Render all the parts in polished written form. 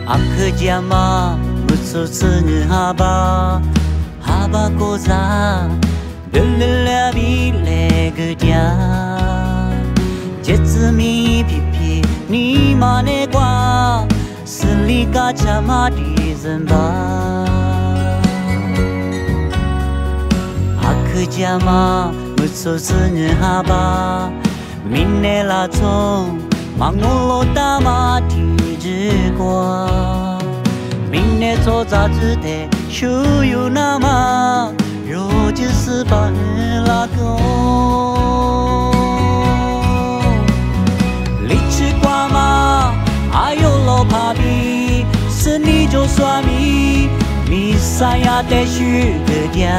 Akjama mutsutsu haba haba koza lulula bile gudya jetsumi pipi ni mane kwa slika chama di zamba Akjama mutsutsu haba minela chong mangulo dama ti之光。明年做杂志的show有那么如就是把人拉高，离去瓜嘛，还有老怕比，是你就算米，米三呀得许个点。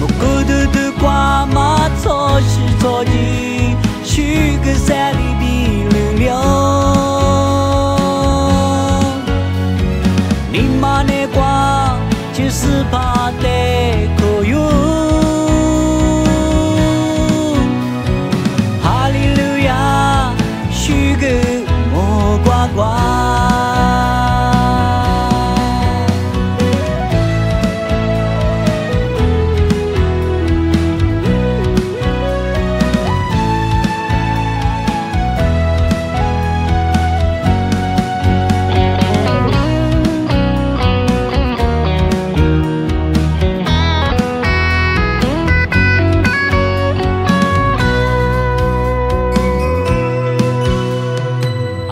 木古嘟嘟瓜嘛，错是错的，许个山里比流流。Mane kwa chis pa te koyu Hallelujah shugu mo kwa kwa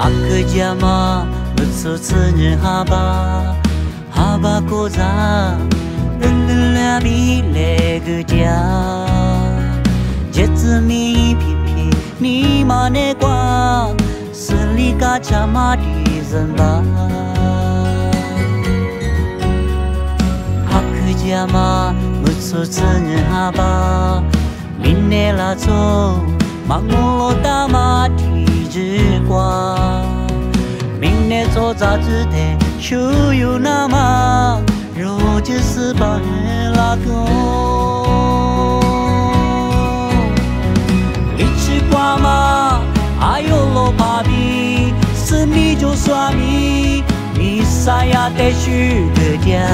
Akjama mutsutsu haba haba koza lulula bile gudya jetsumi pipi ni mane kwa slika chama di zamba Akjama mutsutsu haba minela chong mangulo dama ti之光。明年做杂志的show有那么如就是把人拉高，离去瓜嘛，还有老怕比，是你就算米，米三呀得许个点。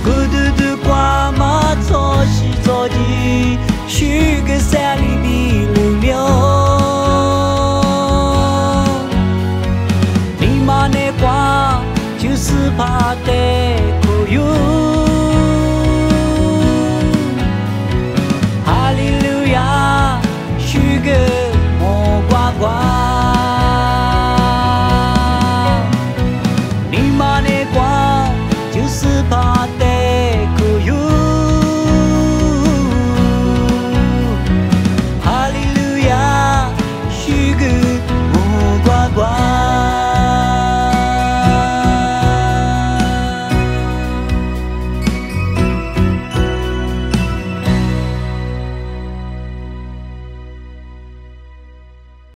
孤独的瓜嘛，错是错的。许个山里比流流，你妈那瓜就是怕得苦有。